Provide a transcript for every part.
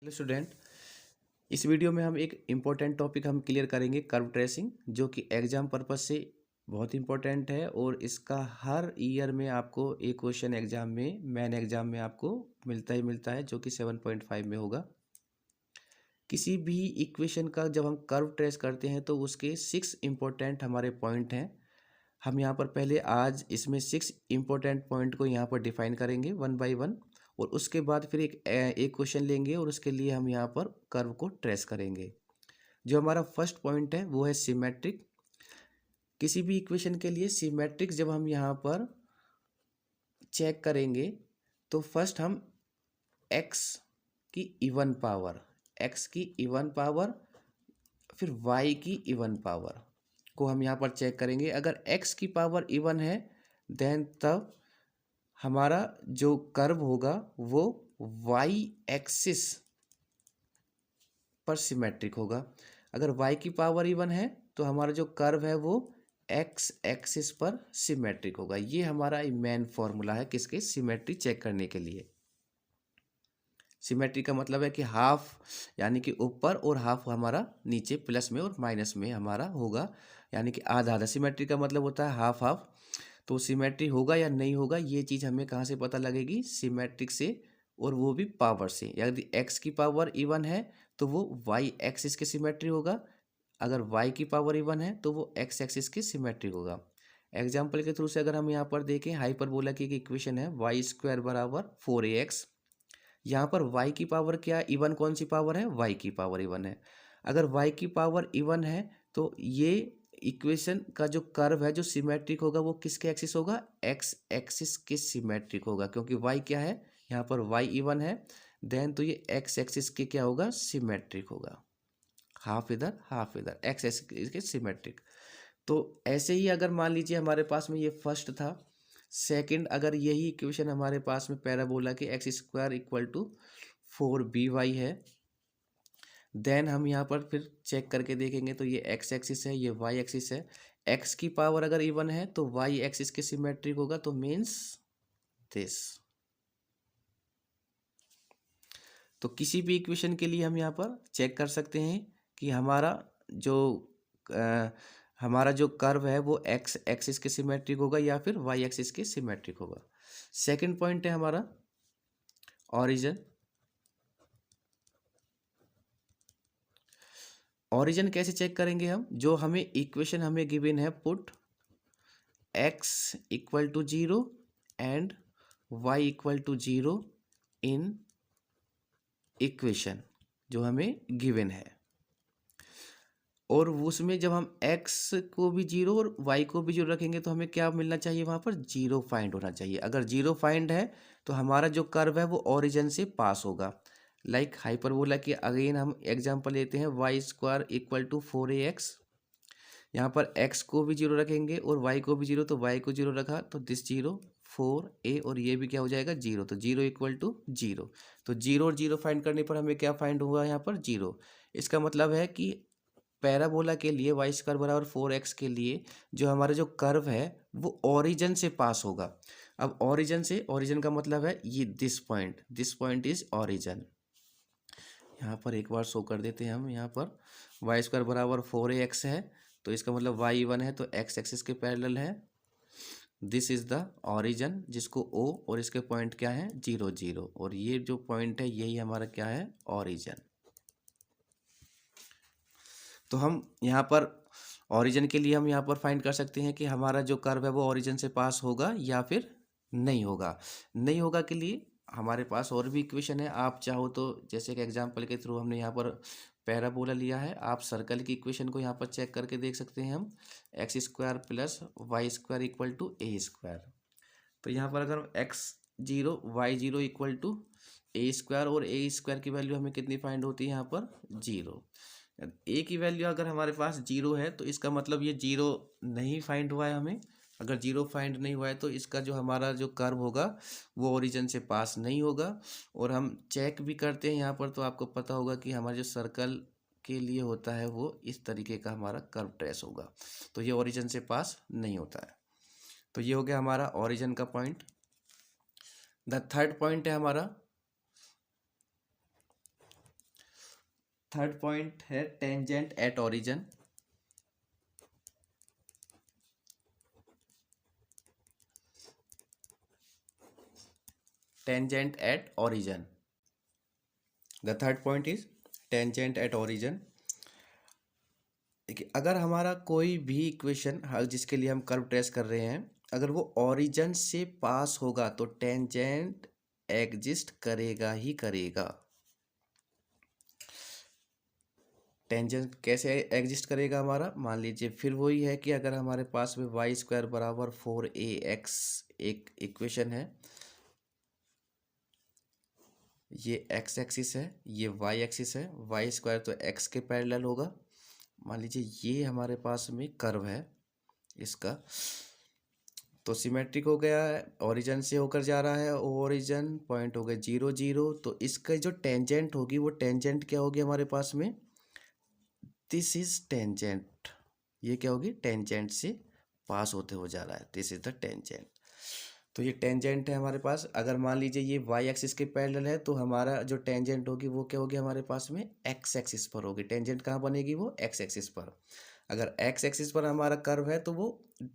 Hello student. इस video में हम एक इम्पोर्टेंट टॉपिक हम क्लियर करेंगे, कर्व ट्रेसिंग, जो कि एग्जाम पर्पस से बहुत इम्पोर्टेंट है और इसका हर ईयर में आपको एक क्वेश्चन एग्जाम में, मेन एग्जाम में आपको मिलता ही मिलता है, जो कि 7.5 में होगा। किसी भी इक्वेशन का जब हम कर्व ट्रेस करते हैं तो उसके 6 इम्पोर्टेंट हमारे पॉइंट हैं। हम यहाँ पर पहले आज इसमें 6 इम्पोर्टेंट पॉइंट को यहाँ पर डिफाइन करेंगे वन बाय वन, और उसके बाद फिर एक क्वेश्चन लेंगे और उसके लिए हम यहाँ पर कर्व को ट्रेस करेंगे। जो हमारा फर्स्ट पॉइंट है वो है सिमेट्रिक। किसी भी इक्वेशन के लिए सिमेट्रिक जब हम यहाँ पर चेक करेंगे तो फर्स्ट हम x की इवन पावर, x की इवन पावर, फिर y की इवन पावर को हम यहाँ पर चेक करेंगे। अगर x की पावर इवन है देन तब हमारा जो कर्व होगा वो y एक्सिस पर सिमेट्रिक होगा। अगर y की पावर इवन है तो हमारा जो कर्व है वो x एक्सिस पर सिमेट्रिक होगा। ये हमारा मेन फॉर्मूला है किसके, सिमेट्री चेक करने के लिए। सिमेट्री का मतलब है कि हाफ यानी कि ऊपर और हाफ हमारा नीचे, प्लस में और माइनस में हमारा होगा, यानी कि आधा आधा। सिमेट्री का मतलब होता है हाफ हाफ। तो सिमेट्री होगा या नहीं होगा ये चीज़ हमें कहाँ से पता लगेगी, सिमेट्रिक से, और वो भी पावर से। यदि x की पावर इवन है तो वो y एक्सिस के सिमेट्री होगा, अगर y की पावर इवन है तो वो x एक्सिस के सिमेट्री होगा। एग्जाम्पल के थ्रू से अगर हम यहाँ पर देखें, हाइपरबोला की एक इक्वेशन है y² बराबर 4ax। यहाँ पर y की पावर क्या है, इवन कौन सी पावर है, y की पावर इवन है। अगर y की पावर इवन है तो ये इक्वेशन का जो कर्व है जो सिमेट्रिक होगा वो किसके एक्सिस होगा, x एक्सिस के सिमेट्रिक होगा, क्योंकि y क्या है, यहाँ पर y इवन है, देन तो ये x एक्सिस के क्या होगा, सिमेट्रिक होगा। हाफ इधर हाफ इधर, x एक्सिस के सिमेट्रिक। तो ऐसे ही अगर मान लीजिए हमारे पास में ये फर्स्ट था, सेकंड अगर यही इक्वेशन हमारे पास में पैराबोला के x² इक्वल टू 4by है, देन हम यहाँ पर फिर चेक करके देखेंगे तो ये x एक्सिस है, ये y एक्सिस है। x की पावर अगर इवन है तो y एक्सिस के सिमेट्रिक होगा, तो मीन्स दिस। तो किसी भी इक्वेशन के लिए हम यहाँ पर चेक कर सकते हैं कि अ, हमारा जो कर्व है वो x एक्सिस के सिमेट्रिक होगा या फिर y एक्सिस के सिमेट्रिक होगा। सेकंड पॉइंट है हमारा ओरिजिन। ओरिजिन कैसे चेक करेंगे हम, जो हमें इक्वेशन हमें गिवन है, put x equal to 0 and y equal to 0 in equation जो हमें गिवन है, और उसमें जब हम x को भी 0 और y को भी 0 रखेंगे तो हमें क्या मिलना चाहिए, वहाँ पर 0 फाइंड होना चाहिए। अगर 0 फाइंड है तो हमारा जो कर्व है वो ओरिजिन से पास होगा। लाइक हाइपरबोला की अगेन हम एग्जांपल लेते हैं, y² इक्वल टू 4ax। यहाँ पर x को भी 0 रखेंगे और y को भी 0, तो y को 0 रखा तो दिस 0 4a, और ये भी क्या हो जाएगा 0, तो 0 इक्वल टू 0। तो 0 और 0 फाइंड करने पर हमें क्या फाइंड हुआ, यहाँ पर 0। इसका मतलब है कि पैराबोला के लिए y² बराबर 4x के लिए जो हमारा जो कर्व है वो ओरिजिन से पास होगा। अब ओरिजिन से, ओरिजिन का मतलब है ये दिस पॉइंट इज ओरिजिन। यहाँ पर एक बार शो कर देते हैं हम, यहाँ पर y² बराबर 4ax है, तो इसका मतलब y इवन है तो x एक्सिस के पैरेलल है। दिस इज द ओरिजिन, जिसको o, और इसके पॉइंट क्या है 0 0, और ये जो पॉइंट है यही हमारा क्या है, ओरिजिन। तो हम यहाँ पर ओरिजिन के लिए हम यहाँ पर फाइंड कर सकते हैं कि हमारा जो कर्व है वो ओरिजिन से पास होगा या फिर नहीं होगा। नहीं होगा के लिए हमारे पास और भी इक्वेशन है, आप चाहो तो जैसे कि एग्जांपल के थ्रू हमने यहाँ पर पैराबोला लिया है, आप सर्कल की इक्वेशन को यहाँ पर चेक करके देख सकते हैं हम, x² plus y² equal to a²। तो यहाँ पर अगर x0 y0 equal to a² और a² की वैल्यू हमें कितनी फाइंड होती है, यहाँ पर 0। ए की वैल्यू अगर हमारे पास 0 है तो इसका मतलब ये 0 नहीं फाइंड हुआ है हमें। अगर 0 फाइंड नहीं हुआ है तो इसका जो हमारा जो कर्व होगा वो ओरिजिन से पास नहीं होगा। और हम चेक भी करते हैं यहाँ पर, तो आपको पता होगा कि हमारा जो सर्कल के लिए होता है वो इस तरीके का हमारा कर्व ट्रेस होगा, तो ये ओरिजिन से पास नहीं होता है। तो ये हो गया हमारा ओरिजिन का पॉइंट। द थर्ड पॉइंट है हमारा थर्ड पॉइंट है tangent at origin. Tangent at origin, the third point is tangent at origin. देखिए, अगर हमारा कोई भी इक्वेशन जिसके लिए हम कर्व ट्रेस कर रहे हैं, अगर वो ओरिजिन से पास होगा तो टेंजेंट एग्जिस्ट करेगा ही करेगा। टेंजेंट कैसे एग्जिस्ट करेगा हमारा, मान लीजिए फिर वही है कि अगर हमारे पास में वाई स्क्वायर बराबर 4ax एक इक्वेशन है, ये एक्स एक्सिस है, ये वाई एक्सिस है, वाई स्क्वायर तो एक्स के पैरेलल होगा। मान लीजिए ये हमारे पास में कर्व है इसका, तो सिमेट्रिक हो गया है, ओरिजिन से होकर जा रहा है, ओरिजिन पॉइंट हो गए 0 0, तो इसका जो टेंजेंट होगी वो टेंजेंट क्या होगी हमारे पास में, दिस इज टेंजेंट। ये क्या होगी, टेंजेंट से पास होते हो जा रहा है, दिस इज द टेंजेंट। तो ये टेंजेंट है हमारे पास। अगर मान लीजिए ये वाई एक्सिस के पैरेलल है तो हमारा जो टेंजेंट होगी वो क्या होगी हमारे पास में, एक्स एक्सिस पर होगी। टेंजेंट कहाँ बनेगी, वो एक्स एक्सिस पर। अगर एक्स एक्सिस पर हमारा कर्व है तो वो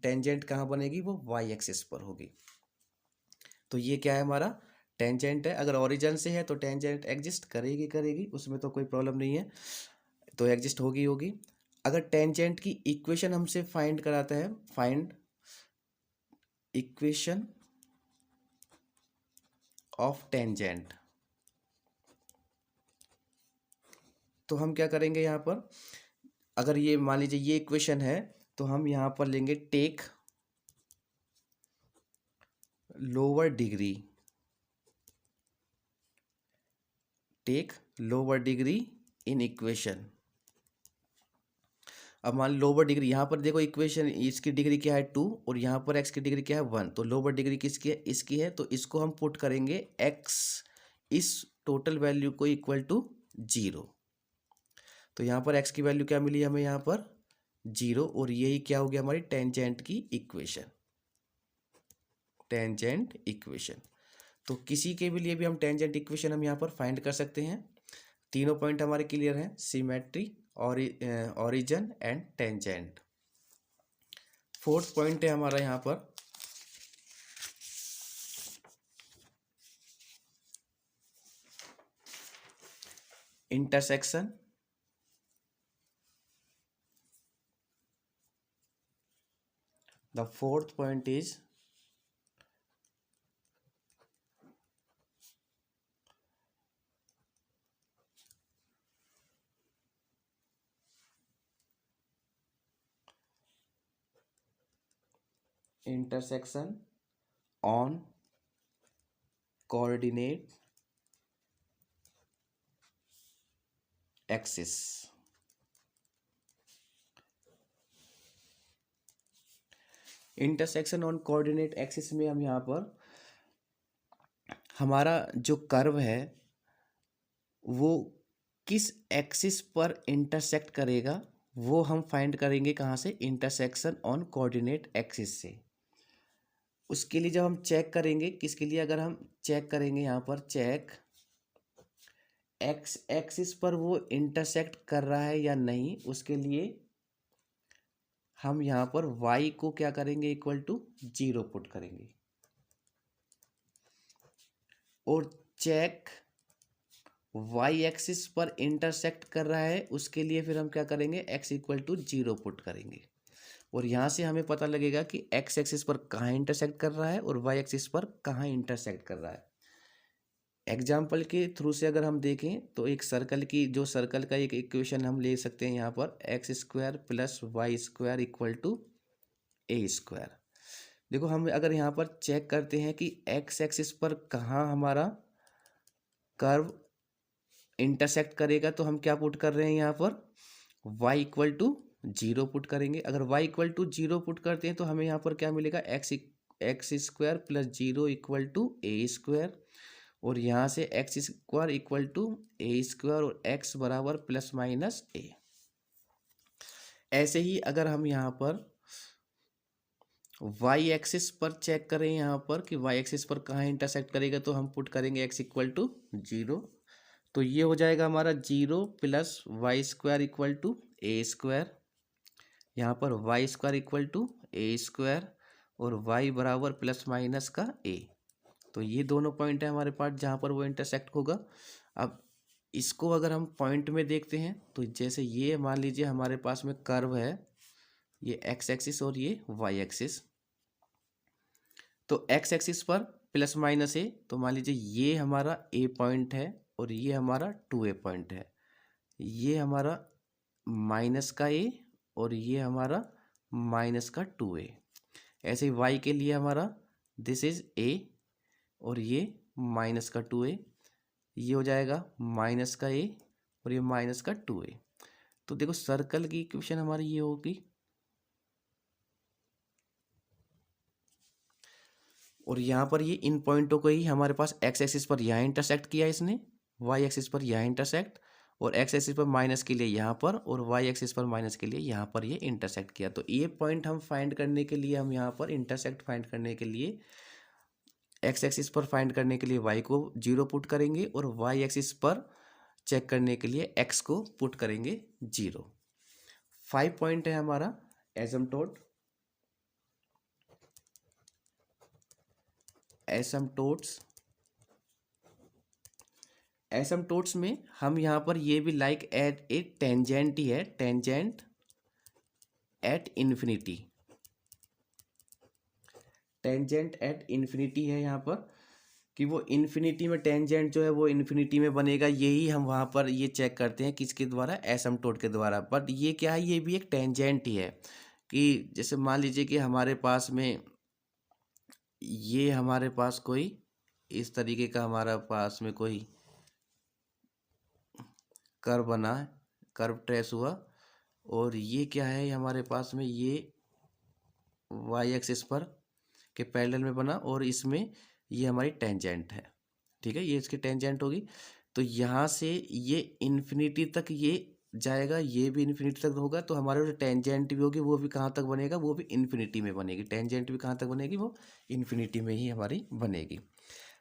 टेंजेंट कहाँ बनेगी, वो वाई एक्सिस पर होगी। तो ये क्या है हमारा टेंजेंट है। अगर ओरिजिन से है तो टेंजेंट एग्जिस्ट करेगी करेगी, उसमें तो कोई प्रॉब्लम नहीं है, तो एग्जिस्ट होगी होगी। अगर टेंजेंट की इक्वेशन हमसे फाइंड कराता है, फाइंड इक्वेशन ऑफ टेंजेंट, तो हम क्या करेंगे यहाँ पर, अगर ये मान लीजिए ये इक्वेशन है तो हम यहाँ पर लेंगे take lower degree, take lower degree in equation. अब मान लो लोअर डिग्री, यहाँ पर देखो इक्वेशन इसकी डिग्री क्या है 2 और यहाँ पर x की डिग्री क्या है 1, तो लोअर डिग्री किसकी है, इसकी है, तो इसको हम पुट करेंगे x इस टोटल वैल्यू को इक्वल टू 0। तो यहाँ पर x की वैल्यू क्या मिली हमें, यहाँ पर 0, और यही क्या हो गया हमारी टेंजेंट की इक्वेशन, टेंजेंट इक्वेशन। तो किसी के भी लिए भी हम टेंजेंट इक्वेशन हम यहाँ पर फाइंड कर सकते हैं। तीनों पॉइंट हमारे क्लियर हैं, symmetry, origin and tangent. Fourth point है हमारा यहाँ पर intersection, the fourth point is intersection on coordinate axis। Intersection on coordinate axis में हम यहाँ पर हमारा जो कर्व है वो किस एक्सिस पर इंटरसेक्ट करेगा वो हम फाइंड करेंगे कहाँ से, इंटरसेक्शन ऑन कोऑर्डिनेट एक्सिस से। उसके लिए जब हम चेक करेंगे किसके लिए, अगर हम चेक करेंगे यहाँ पर चेक एक्स एक्सिस पर वो इंटरसेक्ट कर रहा है या नहीं, उसके लिए हम यहाँ पर y को क्या करेंगे, इक्वल टू 0 पुट करेंगे, और चेक y एक्सिस पर इंटरसेक्ट कर रहा है उसके लिए फिर हम क्या करेंगे, x इक्वल टू 0 पुट करेंगे। और यहाँ से हमें पता लगेगा कि x एक्सिस पर कहाँ इंटरसेक्ट कर रहा है और y एक्सिस पर कहाँ इंटरसेक्ट कर रहा है। एग्जाम्पल के थ्रू से अगर हम देखें तो एक सर्कल की, जो सर्कल का एक इक्वेशन हम ले सकते हैं यहाँ पर, x square plus y square equal to a square. देखो हम अगर यहाँ पर चेक करते हैं कि एक्स एक्सिस पर कहाँ हमारा कर्व इंटरसेक्ट करेगा, तो हम क्या पुट कर रहे हैं यहाँ पर, y इक्वल टू 0 पुट करेंगे। अगर y इक्वल टू 0 पुट करते हैं तो हमें यहाँ पर क्या मिलेगा, x square plus 0 equal to a square, और यहाँ से x square equal to a square और x बराबर प्लस माइनस ए। ऐसे ही अगर हम यहाँ पर y एक्सिस पर चेक करें यहाँ पर कि y एक्सिस पर कहाँ इंटरसेक्ट करेगा, तो हम पुट करेंगे x इक्वल टू 0, तो ये हो जाएगा हमारा 0 plus y square equal to a square, यहाँ पर y square equal to a square और वाई बराबर प्लस माइनस का ए। तो ये दोनों पॉइंट है हमारे पास जहाँ पर वो इंटरसेक्ट होगा। अब इसको अगर हम पॉइंट में देखते हैं तो जैसे ये मान लीजिए हमारे पास में कर्व है, ये एक्स एक्सिस और ये वाई एक्सिस। तो एक्स एक्सिस पर प्लस माइनस ए, तो मान लीजिए ये हमारा ए पॉइंट है और ये हमारा 2A पॉइंट है, ये हमारा माइनस का ए और ये हमारा माइनस का 2A। ऐसे ही वाई के लिए हमारा दिस इज ए और ये माइनस का 2A, ये हो जाएगा माइनस का ए और ये माइनस का 2A। तो देखो सर्कल की इक्वेशन हमारी ये होगी, और यहाँ पर ये इन पॉइंटों को ही हमारे पास एक्स एक्सिस पर यहाँ इंटरसेक्ट किया इसने, वाई एक्सिस पर यहाँ इंटरसेक्ट, और एक्स एक्सिस पर माइनस के लिए यहाँ पर, और वाई एक्सिस पर माइनस के लिए यहाँ पर ये इंटरसेक्ट किया। तो ये पॉइंट हम फाइंड करने के लिए, हम यहाँ पर इंटरसेक्ट फाइंड करने के लिए एक्स एक्सिस पर फाइंड करने के लिए वाई को 0 पुट करेंगे और वाई एक्सिस पर चेक करने के लिए एक्स को पुट करेंगे 0। 5 पॉइंट है हमारा एसिम्प्टोट। एसिम्प्टोट्स में हम यहाँ पर ये भी लाइक एट ए टेंजेंट ही है, tangent at infinity, tangent at infinity है यहाँ पर कि वो इन्फिनिटी में टेंजेंट जो है वो इन्फिनिटी में बनेगा। यही हम वहाँ पर ये चेक करते हैं किसके द्वारा, एसिम्प्टोट के द्वारा। बट ये क्या है, ये भी एक टेंजेंट ही है कि जैसे मान लीजिए कि हमारे पास में ये हमारे पास कोई इस तरीके का हमारा पास में कोई कर्व बना है, कर्व ट्रेस हुआ, और ये क्या है हमारे पास में, ये वाई एक्सिस पर के पैरेलल में बना और इसमें ये हमारी टेंजेंट है, ठीक है, ये इसकी टेंजेंट होगी। तो यहाँ से ये इन्फिनिटी तक ये जाएगा, ये भी इन्फिनिटी तक होगा, तो हमारे जो टेंजेंट भी होगी वो भी कहाँ तक बनेगा, वो भी इन्फिनिटी में बनेगी। टेंजेंट भी कहाँ तक बनेगी, वो इन्फिनिटी में ही हमारी बनेगी।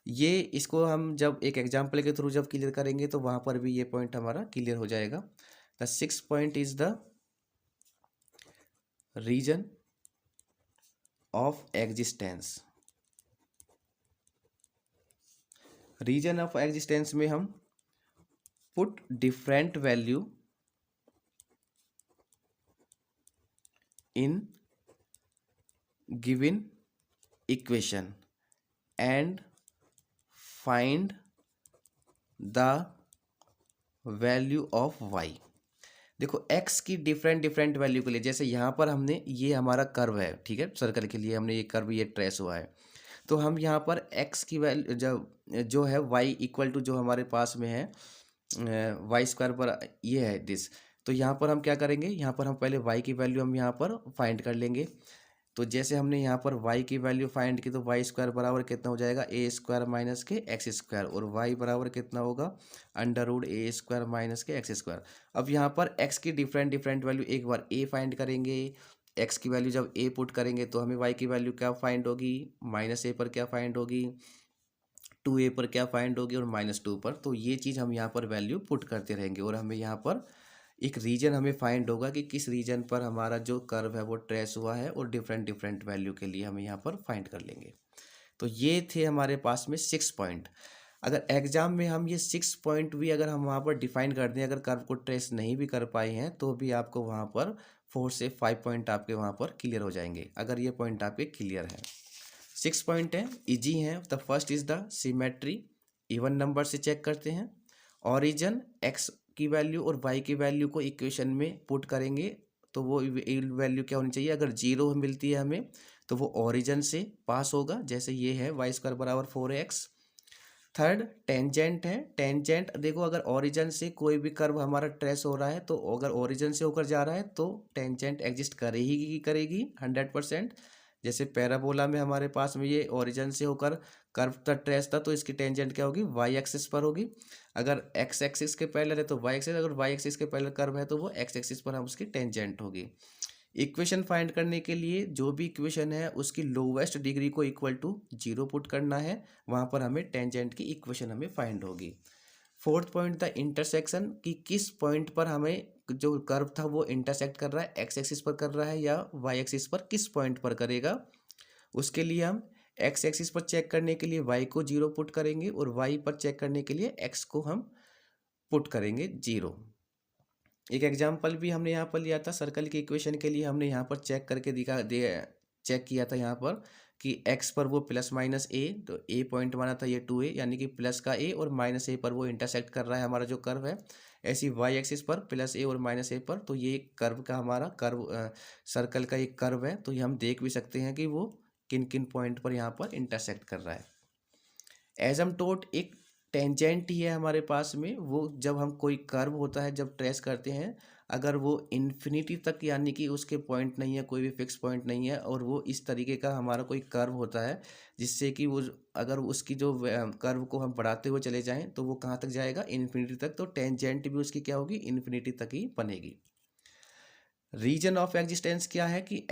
ये इसको हम जब एक एग्जाम्पल के थ्रू जब क्लियर करेंगे तो वहाँ पर भी ये पॉइंट हमारा क्लियर हो जाएगा। The 6th point is the reason of existence. Reason of existence में हम put different value in given equation and find the value of y. देखो x की डिफरेंट डिफरेंट वैल्यू के लिए, जैसे यहाँ पर हमने ये हमारा कर्व है, ठीक है, सर्कल के लिए हमने ये कर्व ये ट्रेस हुआ है, तो हम यहाँ पर x की वैल्यू जो है y इक्वल टू जो हमारे पास में है वाई स्क्वायर पर ये है दिस। तो यहाँ पर हम क्या करेंगे, यहाँ पर हम पहले y की वैल्यू हम यहाँ पर फाइंड कर लेंगे। तो जैसे हमने यहाँ पर y की वैल्यू फाइंड की तो वाई स्क्वायर बराबर कितना हो जाएगा, ए स्क्वायर माइनस के एक्स स्क्वायर, और y बराबर कितना होगा, अंडर रूट ए स्क्वायर माइनस के एक्स स्क्वायर। अब यहाँ पर x की डिफरेंट डिफरेंट वैल्यू, एक बार a फाइंड करेंगे, x की वैल्यू जब a पुट करेंगे तो हमें y की वैल्यू क्या फाइंड होगी, माइनस ए पर क्या फाइंड होगी, 2A पर क्या फाइंड होगी, और -2 पर। तो ये चीज़ हम यहाँ पर वैल्यू पुट करते रहेंगे और हमें यहाँ पर एक रीजन हमें फाइंड होगा कि किस रीजन पर हमारा जो कर्व है वो ट्रेस हुआ है, और डिफरेंट डिफरेंट वैल्यू के लिए हमें यहाँ पर फाइंड कर लेंगे। तो ये थे हमारे पास में 6 पॉइंट। अगर एग्जाम में हम ये 6 पॉइंट भी अगर हम वहाँ पर डिफाइन कर दें, अगर कर्व को ट्रेस नहीं भी कर पाए हैं तो भी आपको वहाँ पर 4 से 5 पॉइंट आपके वहाँ पर क्लियर हो जाएंगे, अगर ये पॉइंट आपके क्लियर हैं। 6 पॉइंट हैं, इजी हैं। The first is the symmetry, even number से चेक करते हैं। ऑरिजन, एक्स की वैल्यू और वाई की वैल्यू को इक्वेशन में पुट करेंगे तो वो वैल्यू क्या होनी चाहिए, अगर 0 मिलती है हमें तो वो ऑरिजन से पास होगा, जैसे ये है वाई स्क्वायर बराबर 4x। थर्ड टेंजेंट है, टेंजेंट देखो अगर ओरिजिन से कोई भी कर्व हमारा ट्रेस हो रहा है तो अगर ओरिजिन से होकर जा रहा है तो टेंजेंट एग्जिस्ट करेगी करेगी 100%। जैसे पैराबोला में हमारे पास में ये ओरिजिन से होकर कर्व तक ट्रेस था तो इसकी टेंजेंट क्या होगी, वाई एक्सिस पर होगी। अगर एक्स एक्सिस के पैरेलल है तो वाई एक्सिस, अगर वाई एक्सिस के पैरेलल कर्व है तो वो एक्स एक्सिस पर हम उसकी टेंजेंट होगी। इक्वेशन फाइंड करने के लिए जो भी इक्वेशन है उसकी लोवेस्ट डिग्री को इक्वल टू 0 पुट करना है, वहाँ पर हमें टेंजेंट की इक्वेशन हमें फाइंड होगी। फोर्थ पॉइंट था इंटरसेक्शन, कि किस पॉइंट पर हमें जो कर्व था वो इंटरसेक्ट कर रहा है, एक्स एक्सिस पर कर रहा है या वाई एक्सिस पर, किस पॉइंट पर करेगा। उसके लिए हम एक्स एक्सिस पर चेक करने के लिए वाई को 0 पुट करेंगे और वाई पर चेक करने के लिए एक्स को हम पुट करेंगे 0। एक एग्जाम्पल भी हमने यहाँ पर लिया था सर्कल की इक्वेशन के लिए, हमने यहाँ पर चेक करके चेक किया था यहाँ पर कि x पर वो प्लस माइनस a, तो a पॉइंट माना था ये 2a, यानी कि प्लस का a और माइनस a पर वो इंटरसेक्ट कर रहा है हमारा जो कर्व है। ऐसी y एक्सिस पर प्लस a और माइनस a पर, तो ये कर्व का हमारा सर्कल का एक कर्व है, तो ये हम देख भी सकते हैं कि वो किन किन पॉइंट पर यहाँ पर इंटरसेक्ट कर रहा है। एजम्प्टोट एक टेंजेंट ही है हमारे पास में, वो जब हम कोई कर्व होता है जब ट्रेस करते हैं, अगर वो इन्फिनिटी तक यानी कि उसके पॉइंट नहीं है, कोई भी फिक्स पॉइंट नहीं है, और वो इस तरीके का हमारा कोई कर्व होता है जिससे कि वो अगर उसकी जो कर्व को हम बढ़ाते हुए चले जाएं तो वो कहाँ तक जाएगा, इन्फिनिटी तक, तो टेंजेंट भी उसकी क्या होगी, इन्फिनिटी तक ही बनेगी। रीजन ऑफ एग्जिस्टेंस क्या है कि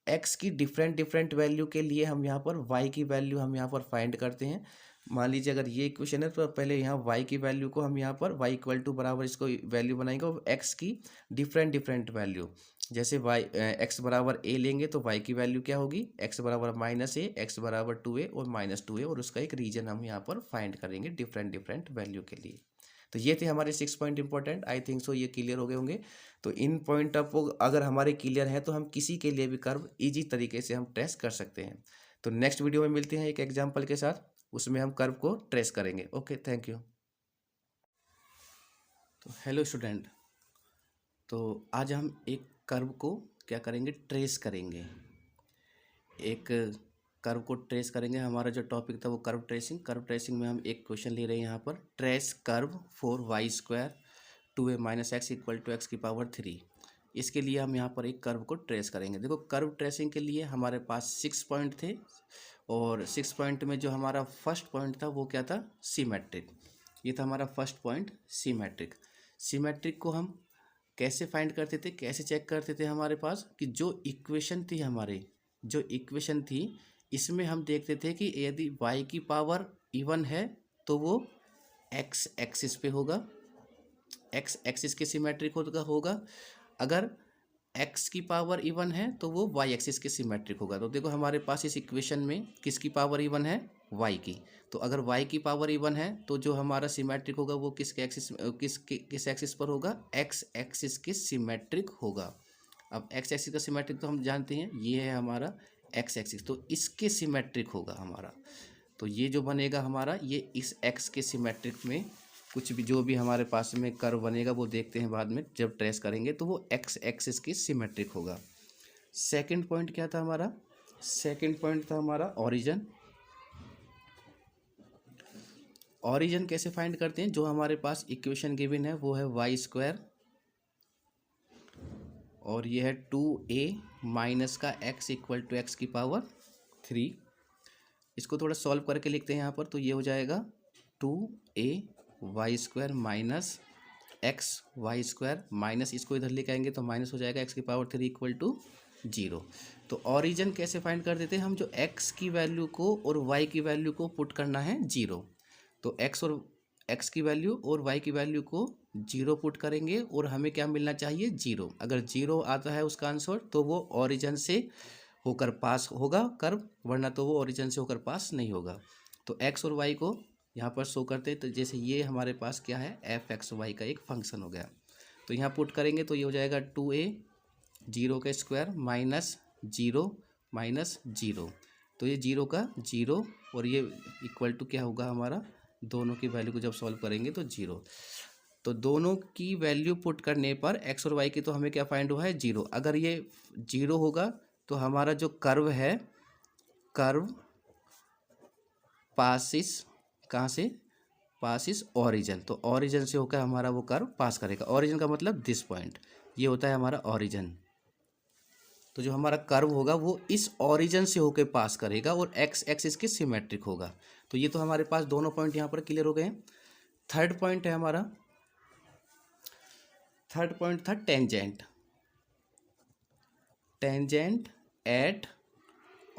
एक्स की डिफरेंट डिफरेंट वैल्यू के लिए हम यहाँ पर वाई की वैल्यू हम यहाँ पर फाइंड करते हैं। मान लीजिए अगर ये इक्वेशन है तो पहले यहाँ वाई की वैल्यू को हम यहाँ पर वाई इक्वल टू बराबर इसको वैल्यू बनाएंगे, और एक्स की डिफरेंट डिफरेंट वैल्यू, जैसे वाई एक्स बराबर ए लेंगे तो वाई की वैल्यू क्या होगी, एक्स बराबर माइनस ए, एक्स बराबर 2a और माइनस 2a, और उसका एक रीजन हम यहाँ पर फाइंड करेंगे डिफरेंट डिफरेंट वैल्यू के लिए। तो ये थे हमारे 6 point important, I think so ये क्लियर हो गए होंगे। तो इन पॉइंट ऑफ अगर हमारे क्लियर है तो हम किसी के लिए भी कर्व इजी तरीके से हम ट्रेस कर सकते हैं। तो नेक्स्ट वीडियो में मिलते हैं एक एग्जांपल के साथ, उसमें हम कर्व को ट्रेस करेंगे। Okay, thank you. तो हेलो स्टूडेंट, तो आज हम एक कर्व को क्या करेंगे, ट्रेस करेंगे। एक कर्व को ट्रेस करेंगे, हमारा जो टॉपिक था वो कर्व ट्रेसिंग। कर्व ट्रेसिंग में हम एक क्वेश्चन ले रहे हैं यहाँ पर, trace curve for y square 2a minus x equal to x की पावर 3। इसके लिए हम यहाँ पर एक कर्व को ट्रेस करेंगे। देखो कर्व ट्रेसिंग के लिए हमारे पास 6 पॉइंट थे, और 6 पॉइंट में जो हमारा फर्स्ट पॉइंट था वो क्या था, सीमेट्रिक। ये था हमारा फर्स्ट पॉइंट, सीमेट्रिक। सीमेट्रिक को हम कैसे फाइंड करते थे, कैसे चेक करते थे, हमारे पास कि जो इक्वेशन थी हमारी, जो इक्वेशन थी इसमें हम देखते थे कि यदि y की पावर इवन है तो वो x एक्सिस पे होगा, x एक्सिस के सिमेट्रिक होगा। अगर x की पावर इवन है तो वो y एक्सिस के सिमेट्रिक होगा। तो देखो हमारे पास इस इक्वेशन में किसकी पावर इवन है, y की। तो अगर y की पावर इवन है तो जो हमारा सिमेट्रिक होगा वो किसके एक्सिस, किस एक्सिस पर होगा, x एक्सिस के सिमेट्रिक होगा। अब x एक्सिस का सिमेट्रिक तो हम जानते हैं, ये है हमारा x एक्सिस, तो इसके सिमेट्रिक होगा हमारा। तो ये जो बनेगा हमारा, ये इस x के सिमेट्रिक में कुछ भी जो भी हमारे पास में कर्व बनेगा वो देखते हैं बाद में जब ट्रेस करेंगे, तो वो x एक्सिस की सिमेट्रिक होगा। सेकंड पॉइंट क्या था हमारा, सेकंड पॉइंट था हमारा ओरिजिन। ओरिजिन कैसे फाइंड करते हैं, जो हमारे पास इक्वेशन गिवन है वो है वाई स्क्वायर, और ये है 2a माइनस का x इक्वल टू एक्स की पावर 3। इसको थोड़ा सॉल्व करके लिखते हैं यहाँ पर, तो ये हो जाएगा 2a y square minus x y square, minus इसको इधर लेके आएंगे तो माइनस हो जाएगा x की पावर 3 इक्वल टू 0। तो ओरिजिन कैसे फाइंड कर देते हैं हम, जो x की वैल्यू को और y की वैल्यू को पुट करना है 0, तो x की वैल्यू और y की वैल्यू को 0 पुट करेंगे और हमें क्या मिलना चाहिए, 0। अगर 0 आता है उसका आंसर तो वो ओरिजिन से होकर पास होगा कर्व, वरना तो वो ओरिजिन से होकर पास नहीं होगा। तो x और y को यहाँ पर शो करते हैं, तो जैसे ये हमारे पास क्या है, एफ एक्स वाई का एक फंक्शन हो गया। तो यहाँ पुट करेंगे तो ये हो जाएगा 2a 0 का स्क्वायर माइनस 0 माइनस 0, तो ये 0 का 0 और ये इक्वल टू क्या होगा हमारा, दोनों की वैल्यू को जब सॉल्व करेंगे तो 0। तो दोनों की वैल्यू पुट करने पर x और y की तो हमें क्या फाइंड हुआ है, 0। अगर ये 0 होगा तो हमारा जो कर्व है, कर्व पासिस कहाँ से, पासिस ओरिजिन, तो ओरिजिन से होकर हमारा वो कर्व पास करेगा। ओरिजिन का मतलब दिस पॉइंट, ये होता है हमारा ओरिजिन। तो जो हमारा कर्व होगा वो इस ओरिजिन से होकर पास करेगा और x एक्सिस के सिमेट्रिक होगा। तो ये तो हमारे पास दोनों पॉइंट यहाँ पर क्लियर हो गए। थर्ड पॉइंट है हमारा, थर्ड पॉइंट था tangent, tangent at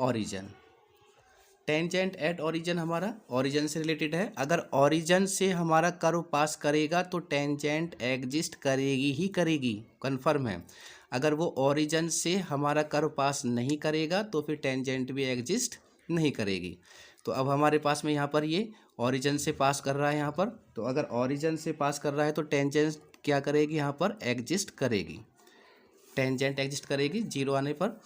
origin. Tangent at origin हमारा ओरिजिन से रिलेटेड है। अगर ओरिजिन से हमारा कर्व पास करेगा तो टेंजेंट एग्जिस्ट करेगी ही करेगी, कंफर्म है। अगर वो ओरिजिन से हमारा कर्व पास नहीं करेगा तो फिर टेंजेंट भी एग्जिस्ट नहीं करेगी। तो अब हमारे पास में यहाँ पर ये ओरिजिन से पास कर रहा है यहाँ पर, तो अगर ओरिजिन से पास कर रहा है तो टेंजेंट क्या करेगी, यहाँ पर एग्जिस्ट करेगी, टेंजेंट एग्जिस्ट करेगी जीरो आने पर।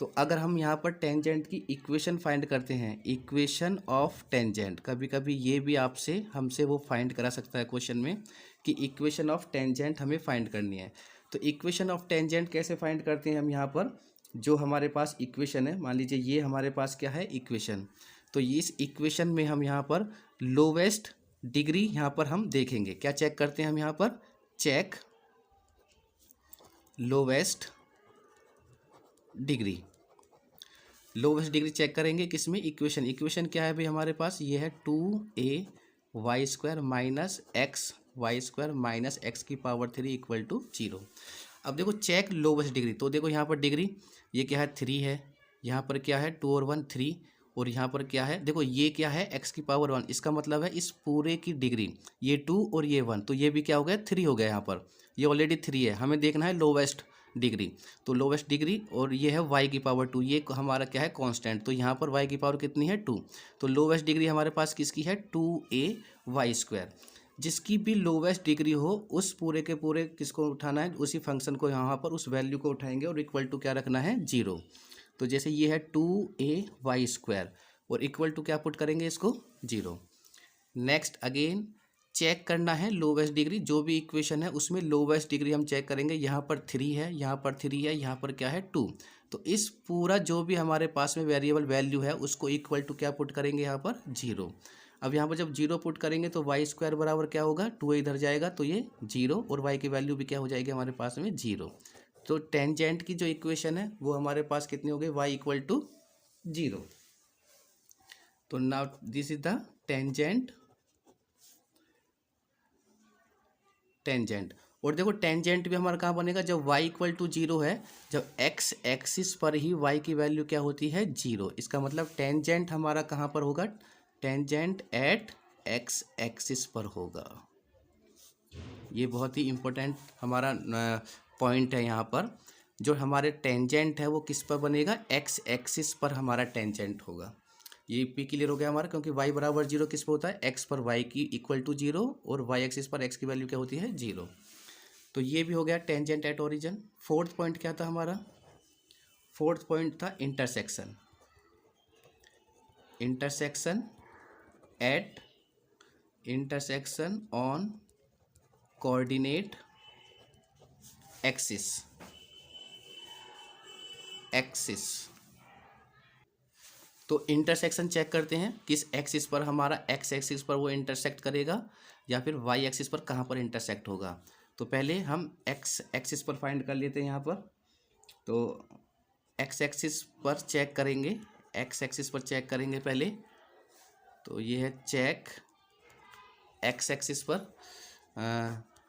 तो अगर हम यहाँ पर टेंजेंट की इक्वेशन फाइंड करते हैं, इक्वेशन ऑफ टेंजेंट, कभी कभी ये भी आपसे हमसे वो फाइंड करा सकता है क्वेश्चन में कि इक्वेशन ऑफ टेंजेंट हमें फाइंड करनी है। तो इक्वेशन ऑफ टेंजेंट कैसे फाइंड करते हैं हम, यहाँ पर जो हमारे पास इक्वेशन है, मान लीजिए ये हमारे पास क्या है इक्वेशन, तो इस इक्वेशन में हम यहाँ पर लोवेस्ट डिग्री यहाँ पर हम देखेंगे। क्या चेक करते हैं हम यहाँ पर, check lowest degree, lowest degree check करेंगे किसमें, इक्वेशन। इक्वेशन क्या है भाई हमारे पास, ये है 2a² minus x y square minus x की पावर 3 इक्वल टू 0। अब देखो चेक लोवेस्ट डिग्री, तो देखो यहाँ पर डिग्री ये क्या है 3 है, यहाँ पर क्या है 2 और 1 3, और यहाँ पर क्या है देखो ये क्या है x की पावर 1, इसका मतलब है इस पूरे की डिग्री ये 2 और ये 1, तो ये भी क्या हो गया 3 हो गया। यहाँ पर ये ऑलरेडी 3 है, हमें देखना है लोवेस्ट डिग्री, तो लोवेस्ट डिग्री, और ये है y की पावर 2, ये हमारा क्या है कांस्टेंट, तो यहाँ पर y की पावर कितनी है 2, तो लोवेस्ट डिग्री हमारे पास किसकी है 2a²। जिसकी भी लोवेस्ट डिग्री हो उस पूरे के पूरे किसको उठाना है, उसी फंक्शन को यहाँ पर उस वैल्यू को उठाएंगे और इक्वल टू क्या रखना है 0। तो जैसे ये है 2a² और इक्वल टू क्या पुट करेंगे इसको 0। नेक्स्ट अगेन चेक करना है लोवेस्ट डिग्री, जो भी इक्वेशन है उसमें लोवेस्ट डिग्री हम चेक करेंगे। यहाँ पर 3 है, यहाँ पर 3 है, यहाँ पर क्या है 2, तो इस पूरा जो भी हमारे पास में वेरिएबल वैल्यू है उसको इक्वल टू क्या पुट करेंगे यहाँ पर 0। अब यहाँ पर जब 0 पुट करेंगे तो y² बराबर क्या होगा 2a इधर जाएगा तो ये 0, और y की वैल्यू भी क्या हो जाएगी हमारे पास में 0। तो टेंजेंट की जो इक्वेशन है वो हमारे पास कितनी हो गई y इक्वल टू 0। तो now this is the tangent, tangent. और देखो टेंजेंट भी हमारा कहाँ बनेगा, जब y इक्वल टू 0 है, जब x एक्सिस पर ही y की वैल्यू क्या होती है 0, इसका मतलब टेंजेंट हमारा कहाँ पर होगा, टेंजेंट एट x एक्सिस पर होगा। ये बहुत ही इम्पोर्टेंट हमारा पॉइंट है यहाँ पर, जो हमारे टेंजेंट है वो किस पर बनेगा, x एक्सिस पर हमारा टेंजेंट होगा। ये भी क्लियर हो गया हमारा, क्योंकि y बराबर 0 किस पर होता है, x पर y की इक्वल टू 0 और y एक्सिस पर x की वैल्यू क्या होती है 0। तो ये भी हो गया tangent at origin. Fourth point क्या था हमारा, फोर्थ पॉइंट था intersection, intersection at intersection on coordinate axis, axis. तो इंटरसेक्शन चेक करते हैं किस एक्सिस पर, हमारा एक्स एक्सिस पर वो इंटरसेक्ट करेगा या फिर वाई एक्सिस पर कहाँ पर इंटरसेक्ट होगा। तो पहले हम एक्स एक्सिस पर फाइंड कर लेते हैं यहाँ पर, तो एक्स एक्सिस पर चेक करेंगे, एक्स एक्सिस पर चेक करेंगे पहले, तो ये है चेक एक्स एक्सिस पर।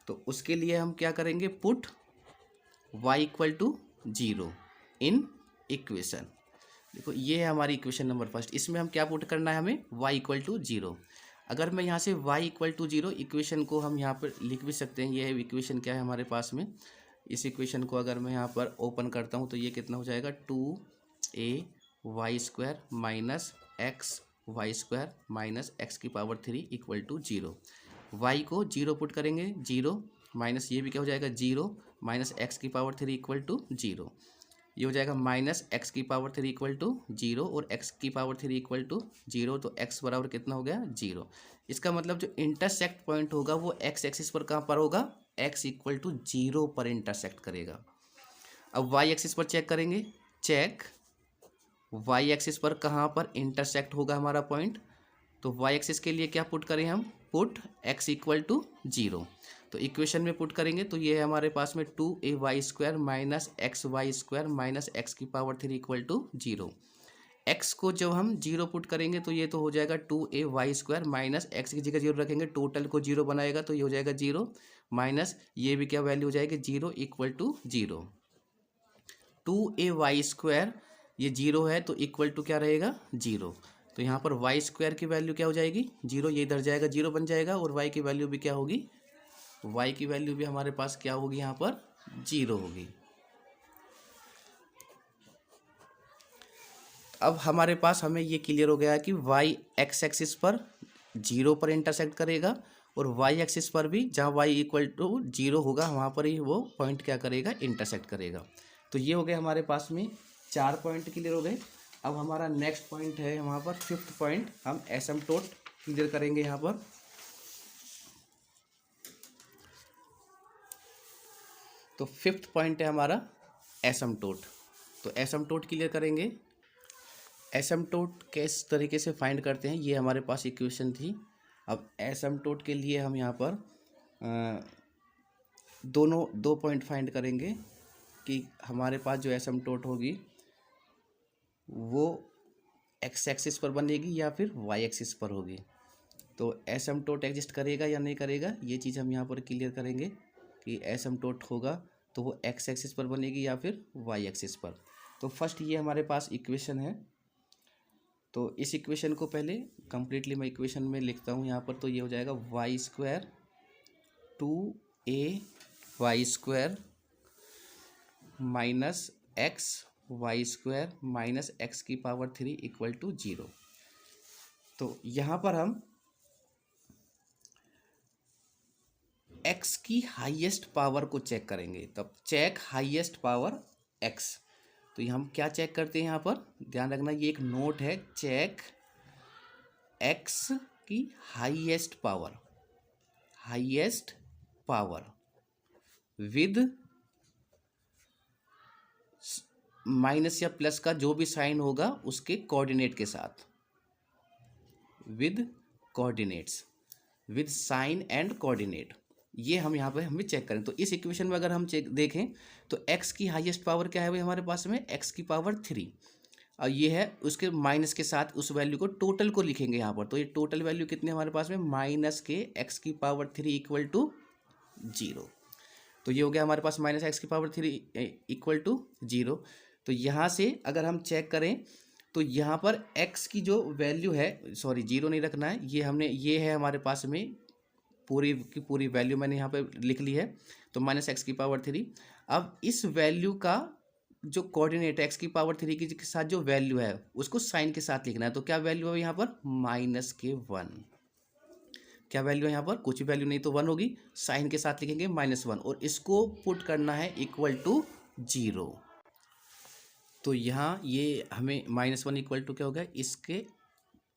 तो उसके लिए हम क्या करेंगे, put y equal to 0 in equation. देखो ये है हमारी इक्वेशन नंबर फर्स्ट, इसमें हम क्या पुट करना है हमें, y इक्वल टू 0। अगर मैं यहाँ से y इक्वल टू 0 इक्वेशन को हम यहाँ पर लिख भी सकते हैं, ये इक्वेशन क्या है हमारे पास में, इस इक्वेशन को अगर मैं यहाँ पर ओपन करता हूँ तो ये कितना हो जाएगा 2ay² minus x y square minus x की पावर 3 इक्वल टू 0। y को 0 पुट करेंगे 0, माइनस ये भी क्या हो जाएगा 0 माइनस एक्स की पावर 3 इक्वल टू 0, ये हो जाएगा माइनस एक्स की पावर 3 इक्वल टू 0 और एक्स की पावर 3 इक्वल टू 0, तो एक्स बराबर कितना हो गया 0। इसका मतलब जो इंटरसेक्ट पॉइंट होगा वो एक्स एक्सिस पर कहाँ पर होगा, एक्स इक्वल टू 0 पर इंटरसेक्ट करेगा। अब वाई एक्सिस पर चेक करेंगे, चेक वाई एक्सिस पर कहाँ पर इंटरसेक्ट होगा हमारा पॉइंट। तो वाई एक्सिस के लिए क्या पुट करें हम, पुट एक्स इक्वल टू 0, तो इक्वेशन में पुट करेंगे तो ये है हमारे पास में 2ay² minus x y square minus x की पावर 3 इक्वल टू 0। एक्स को जब हम 0 पुट करेंगे तो ये तो हो जाएगा 2ay² माइनस एक्स की जगह 0 रखेंगे, टोटल को 0 बनाएगा तो ये हो जाएगा 0 माइनस ये भी क्या वैल्यू हो जाएगी 0 इक्वल टू 0। 2ay² ये 0 है तो इक्वल टू क्या रहेगा 0। तो यहाँ पर वाई स्क्वायर की वैल्यू क्या हो जाएगी, 0, ये इधर जाएगा 0 बन जाएगा, और वाई की वैल्यू भी क्या होगी, वाई की वैल्यू भी हमारे पास क्या होगी, यहाँ पर 0 होगी। अब हमारे पास हमें ये क्लियर हो गया कि वाई एक्स एक्सिस पर 0 पर इंटरसेक्ट करेगा, और वाई एक्सिस पर भी जहाँ वाई इक्वल टू 0 होगा वहाँ पर ही वो पॉइंट क्या करेगा, इंटरसेक्ट करेगा। तो ये हो गए हमारे पास में 4 पॉइंट क्लियर हो गए। अब हमारा नेक्स्ट पॉइंट है वहाँ पर 5th पॉइंट, हम एसिम्पटोट क्लियर करेंगे यहाँ पर। तो 5th पॉइंट है हमारा एसिम्पटोट। तो एसिम्पटोट क्लियर करेंगे। एसिम्पटोट किस तरीके से फाइंड करते हैं, ये हमारे पास इक्वेशन थी। अब एसिम्पटोट के लिए हम यहाँ पर दो पॉइंट फाइंड करेंगे कि हमारे पास जो एसिम्पटोट होगी वो एक्स एक्सिस पर बनेगी या फिर वाई एक्सिस पर होगी। तो एसिम्पटोट एग्जिस्ट करेगा या नहीं करेगा, ये चीज़ हम यहाँ पर क्लियर करेंगे कि एसिम्पटोट होगा तो वो एक्स एक्सिस पर बनेगी या फिर वाई एक्सिस पर। तो फर्स्ट ये हमारे पास इक्वेशन है। तो इस इक्वेशन को पहले कंप्लीटली मैं इक्वेशन में लिखता हूँ यहाँ पर। तो ये हो जाएगा y square 2a y square minus x y square minus x की पावर 3 इक्वल टू 0। तो यहाँ पर हम x की हाईएस्ट पावर को चेक करेंगे। तब चेक हाईएस्ट पावर x। तो ये हम क्या चेक करते हैं यहाँ पर, ध्यान रखना ये एक नोट है, चेक x की हाईएस्ट पावर विद माइनस या प्लस का जो भी साइन होगा उसके कोऑर्डिनेट के साथ, with coordinates, with sign and coordinate. ये हम यहाँ पे हमें चेक करें। तो इस इक्वेशन में अगर हम चेक देखें तो x की हाईएस्ट पावर क्या है भाई हमारे पास में, x की पावर 3, और ये है उसके माइनस के साथ उस वैल्यू को टोटल को लिखेंगे यहाँ पर। तो ये टोटल वैल्यू कितने हमारे पास में, माइनस के x की पावर 3 इक्वल टू 0। तो ये हो गया हमारे पास माइनस एक्स की पावर 3 इक्वल टू 0। तो यहाँ से अगर हम चेक करें तो यहाँ पर x की जो वैल्यू है, सॉरी 0 नहीं रखना है, ये है हमारे पास में पूरी की पूरी वैल्यू मैंने यहाँ पे लिख ली है। तो माइनस एक्स की पावर 3। अब इस वैल्यू का जो कोऑर्डिनेट है एक्स की पावर 3 के साथ जो वैल्यू है उसको साइन के साथ लिखना है। तो क्या वैल्यू है यहाँ पर, माइनस के 1। क्या वैल्यू है यहाँ पर, कुछ वैल्यू नहीं तो 1 होगी, साइन के साथ लिखेंगे -1, और इसको पुट करना है इक्वल टू 0। तो यहाँ ये हमें -1 इक्वल टू क्या होगा, इसके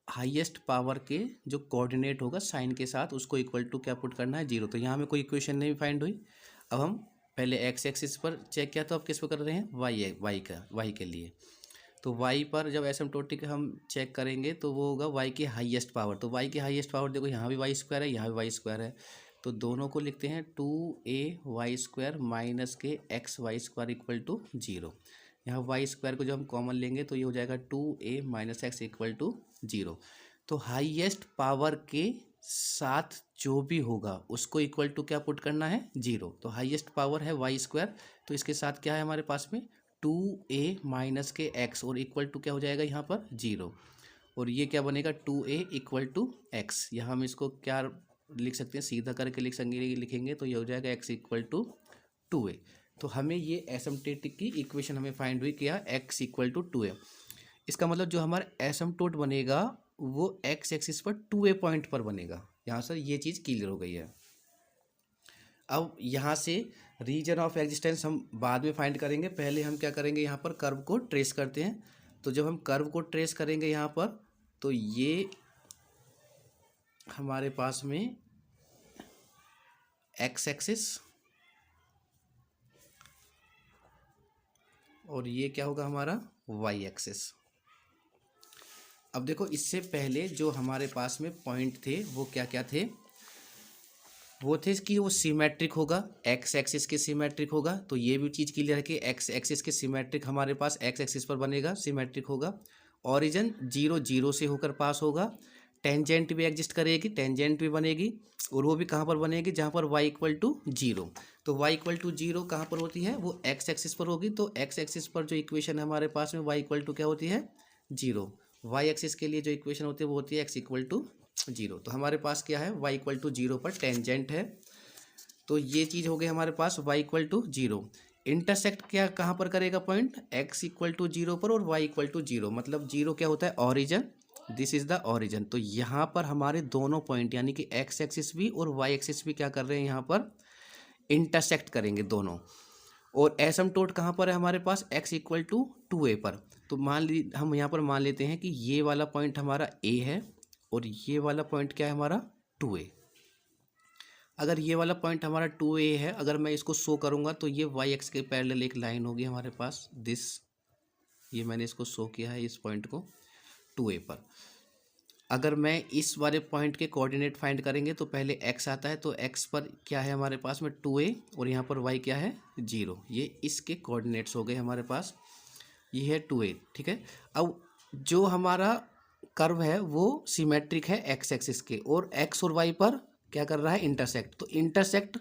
हाईएस्ट पावर के जो कोऑर्डिनेट होगा साइन के साथ उसको इक्वल टू क्या पुट करना है, 0। तो यहाँ में कोई इक्वेशन नहीं फाइंड हुई। अब हम पहले एक्स एक्सिस पर चेक किया, तो अब किस पर कर रहे हैं, वाई के लिए। तो वाई पर जब एसिम्प्टोटिक हम चेक करेंगे तो वो होगा वाई की हाईएस्ट पावर। तो वाई की हाईएस्ट पावर देखो, यहाँ भी वाई स्क्वायर है, यहाँ भी वाई स्क्वायर है, तो दोनों को लिखते हैं 2a वाई स्क्वायर माइनस के x y square equal to 0। यहाँ वाई स्क्वायर को जो हम कॉमन लेंगे तो ये हो जाएगा 2a minus x equal to 0। तो हाईएस्ट पावर के साथ जो भी होगा उसको इक्वल टू क्या पुट करना है, 0। तो हाईएस्ट पावर है वाई स्क्वायर, तो इसके साथ क्या है हमारे पास में 2a माइनस के एक्स, और इक्वल टू क्या हो जाएगा यहाँ पर 0। और ये क्या बनेगा 2a इक्वल टू एक्स। यहाँ हम इसको क्या लिख सकते हैं, सीधा करके लिखेंगे तो ये हो जाएगा x इक्वल टू 2a। तो हमें ये एसिम्प्टोटिक की इक्वेशन हमें फाइंड हुई, क्या, x इक्वल टू 2a। इसका मतलब जो हमारा एसिम्प्टोट बनेगा वो x एक्सिस पर 2a पॉइंट पर बनेगा। यहाँ से ये चीज़ क्लियर हो गई है। अब यहाँ से रीजन ऑफ एग्जिस्टेंस हम बाद में फाइंड करेंगे, पहले हम क्या करेंगे, यहाँ पर कर्व को ट्रेस करते हैं। तो जब हम कर्व को ट्रेस करेंगे यहाँ पर, तो ये हमारे पास में एक्स एक्सिस, और ये क्या होगा हमारा वाई एक्सिस। अब देखो इससे पहले जो हमारे पास में पॉइंट थे वो क्या क्या थे, वो थे कि वो सिमेट्रिक होगा, एक्स एक्सिस के सिमेट्रिक होगा। तो ये भी चीज़ क्लियर है कि एक्स एक्सिस के सिमेट्रिक हमारे पास एक्स एक्सिस पर बनेगा, सिमेट्रिक होगा। ओरिजिन 0 0 से होकर पास होगा। टेंजेंट भी एग्जिस्ट करेगी, टेंजेंट भी बनेगी, और वो भी कहाँ पर बनेगी, जहाँ पर y इक्वल टू 0। तो y इक्वल टू 0 कहाँ पर होती है, वो x एक्सिस पर होगी। तो x एक्सिस पर जो इक्वेशन है हमारे पास में y इक्वल टू क्या होती है, 0। वाई एक्सिस के लिए जो इक्वेशन होती है वो होती है एक्स इक्वल टू जीरो। तो हमारे पास क्या है, वाई इक्वल टू जीरो पर टेंजेंट है, तो ये चीज़ हो गई हमारे पास y equal to zero. Intersect क्या कहाँ पर करेगा point, x equal to zero पर और वाई इक्वल टू जीरो, मतलब जीरो क्या होता है, origin, this is the origin. तो यहाँ पर हमारे दोनों पॉइंट यानी कि एक्स एक्सिस भी और वाई एक्सिस भी क्या कर रहे हैं, यहाँ पर इंटरसेक्ट करेंगे दोनों। और एसिम्पटोट कहाँ पर है हमारे पास, एक्स इक्वल टू टू ए पर। तो हम यहाँ पर मान लेते हैं कि ये वाला पॉइंट हमारा ए है और ये वाला पॉइंट क्या है हमारा, टू ए। अगर ये वाला पॉइंट हमारा टू ए है, अगर मैं इसको शो करूँगा तो ये वाई एक्स के पैरेलल एक लाइन होगी हमारे पास, दिस, ये मैंने इसको शो किया है इस पॉइंट को टू ए पर। अगर मैं इस वाले पॉइंट के कोऑर्डिनेट फाइंड करेंगे तो पहले एक्स आता है, तो एक्स पर क्या है हमारे पास में टू ए और यहाँ पर वाई क्या है जीरो, ये इसके कोऑर्डिनेट्स हो गए हमारे पास, ये है टू ए, ठीक है। अब जो हमारा कर्व है वो सिमेट्रिक है एक्स एक्सिस के, और एक्स और वाई पर क्या कर रहा है, इंटरसेक्ट। तो इंटरसेक्ट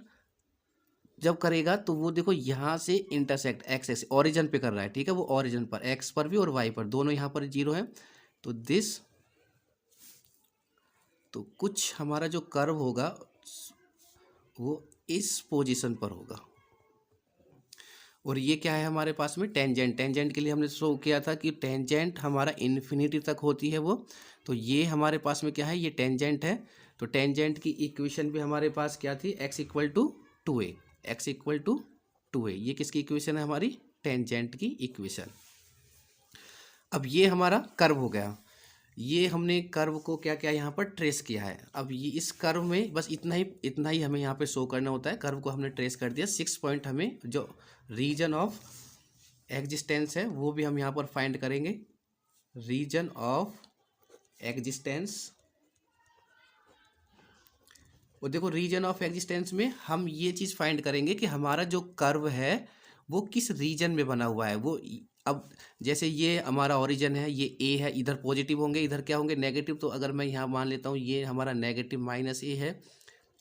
जब करेगा तो वो देखो यहाँ से इंटरसेक्ट एक्स एक्सिस ऑरिजन पे कर रहा है, ठीक है, वो ऑरिजन पर एक्स पर भी और वाई पर दोनों यहाँ पर जीरो है। तो दिस, तो कुछ हमारा जो कर्व होगा वो इस पोजीशन पर होगा। और ये क्या है हमारे पास में टेंजेंट, टेंजेंट के लिए हमने शो किया था कि टेंजेंट हमारा इन्फिनिटी तक होती है वो, तो ये हमारे पास में क्या है, ये टेंजेंट है। तो टेंजेंट की इक्वेशन भी हमारे पास क्या थी, x equal to two a, x equal to two a, ये किसकी इक्वेशन है हमारी, टेंजेंट की इक्वेशन। अब ये हमारा कर्व हो गया, ये हमने कर्व को क्या क्या यहाँ पर ट्रेस किया है। अब ये इस कर्व में बस इतना ही हमें यहाँ पे शो करना होता है। कर्व को हमने ट्रेस कर दिया, 6 पॉइंट हमें जो रीजन ऑफ एग्जिस्टेंस है वो भी हम यहाँ पर फाइंड करेंगे, रीजन ऑफ एग्जिस्टेंस। और देखो रीजन ऑफ एग्जिस्टेंस में हम ये चीज़ फाइंड करेंगे कि हमारा जो कर्व है वो किस रीजन में बना हुआ है। वो अब जैसे ये हमारा ओरिजिन है, ये ए है, इधर पॉजिटिव होंगे, इधर क्या होंगे, नेगेटिव। तो अगर मैं यहाँ मान लेता हूँ ये हमारा नेगेटिव माइनस ए है,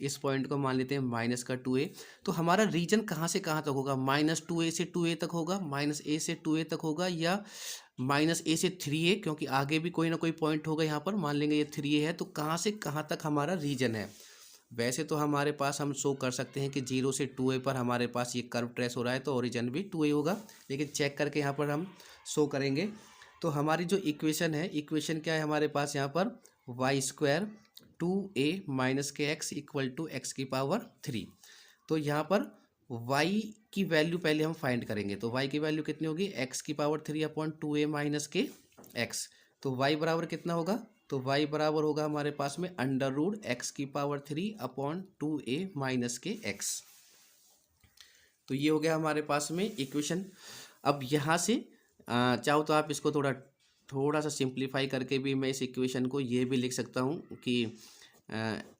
इस पॉइंट को मान लेते हैं माइनस का टू ए। तो हमारा रीजन कहाँ से कहाँ तक होगा, माइनस टू ए से टू ए तक होगा, माइनस ए से टू ए तक होगा, या माइनस ए से थ्री ए, क्योंकि आगे भी कोई ना कोई पॉइंट होगा यहाँ पर, मान लेंगे ये थ्री ए है। तो कहाँ से कहाँ तक हमारा रीजन है। वैसे तो हमारे पास हम शो कर सकते हैं कि जीरो से टू ए पर हमारे पास ये कर्व ट्रेस हो रहा है तो ओरिजिन भी टू ए होगा, लेकिन चेक करके यहाँ पर हम शो करेंगे। तो हमारी जो इक्वेशन है, इक्वेशन क्या है हमारे पास यहाँ पर, y square two a minus के एक्स इक्वल टू एक्स की पावर थ्री। तो यहाँ पर y की वैल्यू पहले हम फाइंड करेंगे, तो y की वैल्यू कितनी होगी, x की power three upon two a minus के एक्स। तो y बराबर कितना होगा, तो y बराबर होगा हमारे पास में अंडर रूट एक्स की power three upon two a minus के एक्स। तो ये हो गया हमारे पास में इक्वेशन। अब यहाँ से चाहो तो आप इसको थोड़ा सा सिंप्लीफाई करके भी मैं इस इक्वेशन को ये भी लिख सकता हूँ कि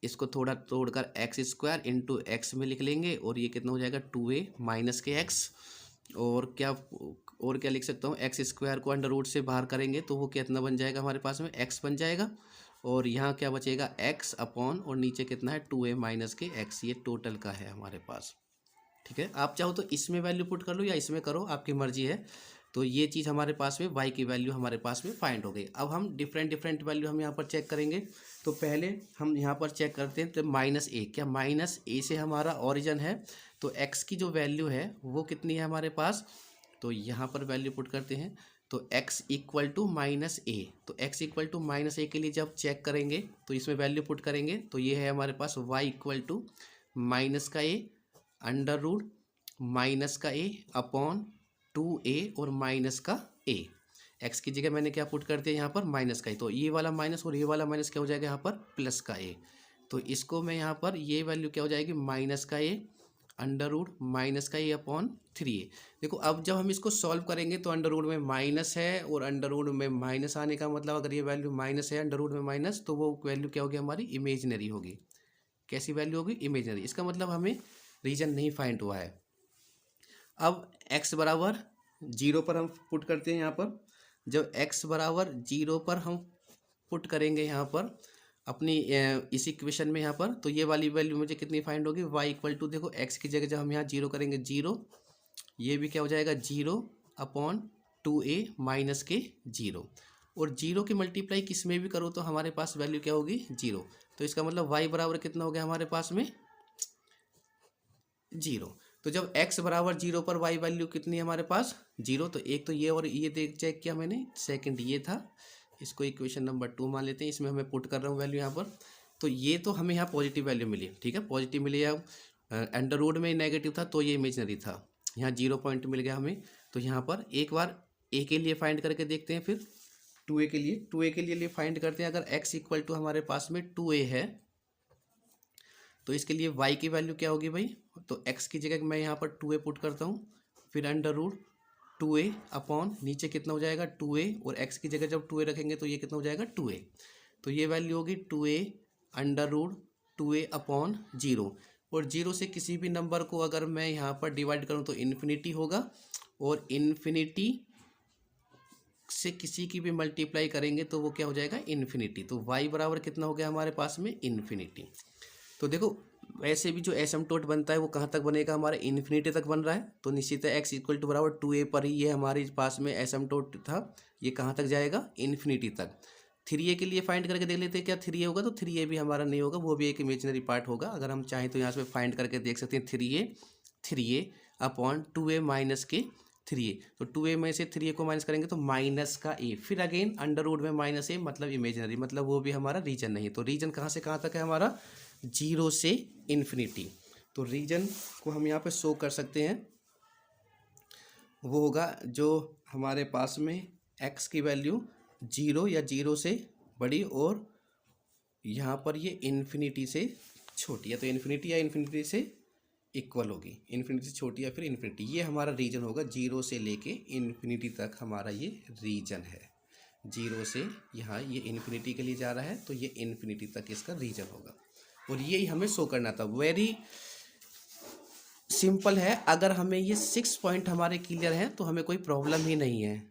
इसको थोड़ा तोड़कर एक्स स्क्वायर इंटू एक्स में लिख लेंगे, और ये कितना हो जाएगा टू ए माइनस के एक्स। और क्या लिख सकता हूँ, एक्स स्क्वायर को अंडर रूट से बाहर करेंगे तो वो कितना बन जाएगा हमारे पास में, एक्स बन जाएगा। और यहाँ क्या बचेगा, एक्स अपॉन, और नीचे कितना है टू ए माइनस के एक्स, ये टोटल का है हमारे पास। ठीक है, आप चाहो तो इसमें वैल्यू पुट कर लो या इसमें करो, आपकी मर्जी है। तो ये चीज़ हमारे पास में y की वैल्यू हमारे पास में फाइंड हो गई। अब हम डिफरेंट वैल्यू हम यहाँ पर चेक करेंगे। तो पहले हम यहाँ पर चेक करते हैं, तो माइनस ए, क्या माइनस ए से हमारा ओरिजिन है, तो x की जो वैल्यू है वो कितनी है हमारे पास, तो यहाँ पर वैल्यू पुट करते हैं। तो x इक्वल टू माइनस ए, तो x इक्वल टू माइनस ए के लिए जब चेक करेंगे तो इसमें वैल्यू पुट करेंगे, तो ये है हमारे पास y इक्वल टू माइनस का ए अंडर रूट माइनस का ए अपॉन टू ए और माइनस का ए। एक्स की जगह मैंने क्या पुट कर दिया यहाँ पर, माइनस का ए, तो ये वाला माइनस और ये वाला माइनस क्या हो जाएगा यहाँ पर, प्लस का ए। तो इसको मैं यहाँ पर ये वैल्यू क्या हो जाएगी, माइनस का ए अंडर रूट माइनस का ए अपॉन थ्री ए। देखो अब जब हम इसको सॉल्व करेंगे तो अंडर रूट में माइनस है और अंडर रूट में माइनस आने का मतलब, अगर ये वैल्यू माइनस है अंडर रूट में माइनस, तो वो वैल्यू क्या होगी हमारी, इमेजिनरी होगी। कैसी वैल्यू होगी, इमेजिनरी। इसका मतलब हमें रीजन नहीं फाइंड हुआ है। अब x बराबर जीरो पर हम पुट करते हैं यहाँ पर। जब x बराबर जीरो पर हम पुट करेंगे यहाँ पर अपनी इस इक्वेशन में यहाँ पर, तो ये वाली वैल्यू मुझे कितनी फाइंड होगी, y इक्वल टू, देखो x की जगह जब हम यहाँ जीरो करेंगे जीरो, ये भी क्या हो जाएगा zero upon two a minus के जीरो। और जीरो की मल्टीप्लाई किस में भी करो तो हमारे पास वैल्यू क्या होगी, जीरो। तो इसका मतलब y बराबर कितना हो गया हमारे पास में, जीरो। तो जब x बराबर जीरो पर y वैल्यू कितनी है हमारे पास, जीरो। तो एक तो ये और ये देख चेक किया मैंने, सेकंड ये था, इसको इक्वेशन नंबर 2 मान लेते हैं, इसमें हमें पुट कर रहा हूँ वैल्यू यहाँ पर। तो ये तो हमें यहाँ पॉजिटिव वैल्यू मिली, ठीक है, पॉजिटिव मिली। या अंडर रूट में नेगेटिव था तो ये इमेजनरी था, यहाँ 0 पॉइंट मिल गया हमें। तो यहाँ पर एक बार a के लिए फाइंड करके देखते हैं, फिर 2a के लिए, 2a के लिए फाइंड करते हैं। अगर x इक्वल टू हमारे पास में 2a है तो इसके लिए y की वैल्यू क्या होगी भाई, तो x की जगह मैं यहाँ पर 2a पुट करता हूँ, फिर अंडर रूट 2a अपॉन नीचे कितना हो जाएगा 2a, और x की जगह जब 2a रखेंगे तो ये कितना हो जाएगा 2a। तो ये वैल्यू होगी 2a under root 2a upon zero. और जीरो से किसी भी नंबर को अगर मैं यहाँ पर डिवाइड करूँ तो इन्फिनिटी होगा, और इन्फिनिटी से किसी की भी मल्टीप्लाई करेंगे तो वो क्या हो जाएगा, इन्फिनिटी। तो y बराबर कितना हो गया हमारे पास में, इन्फिनिटी। तो देखो वैसे भी जो एसिम्पटोट बनता है वो कहाँ तक बनेगा, हमारे इन्फिनिटी तक बन रहा है। तो निश्चित है x इक्वल टू बराबर 2a पर ही ये हमारे पास में एसिम्पटोट था, ये कहाँ तक जाएगा, इन्फिनिटी तक। 3a के लिए फाइंड करके देख लेते हैं क्या 3a होगा, तो 3a भी हमारा नहीं होगा, वो भी एक इमेजिनरी पार्ट होगा। अगर हम चाहें तो यहाँ से फाइंड करके देख सकते हैं 3a अपॉन 2a माइनस के 3a। तो 2a में से 3a को माइनस करेंगे तो माइनस का a, फिर अगेन अंडर रूट में माइनस a, मतलब इमेजिनरी, मतलब वो भी हमारा रीजन नहीं। तो रीजन कहाँ से कहाँ तक है हमारा, जीरो से इन्फिनिटी। तो रीजन को हम यहाँ पे शो कर सकते हैं, वो होगा जो हमारे पास में x की वैल्यू जीरो या जीरो से बड़ी और यहाँ पर ये इन्फिनिटी से छोटी है। तो इन्फिनिटी या इन्फिनिटी से इक्वल होगी, इन्फिनिटी से छोटी या फिर इन्फिनिटी, ये हमारा रीजन होगा। जीरो से लेके इन्फिनिटी तक हमारा ये रीजन है। जीरो से यहाँ ये इन्फिनिटी के लिए जा रहा है तो ये इन्फिनिटी तक इसका रीजन होगा, और यही हमें शो करना था। वेरी सिंपल है। अगर हमें ये 6 पॉइंट हमारे क्लियर हैं तो हमें कोई प्रॉब्लम ही नहीं है।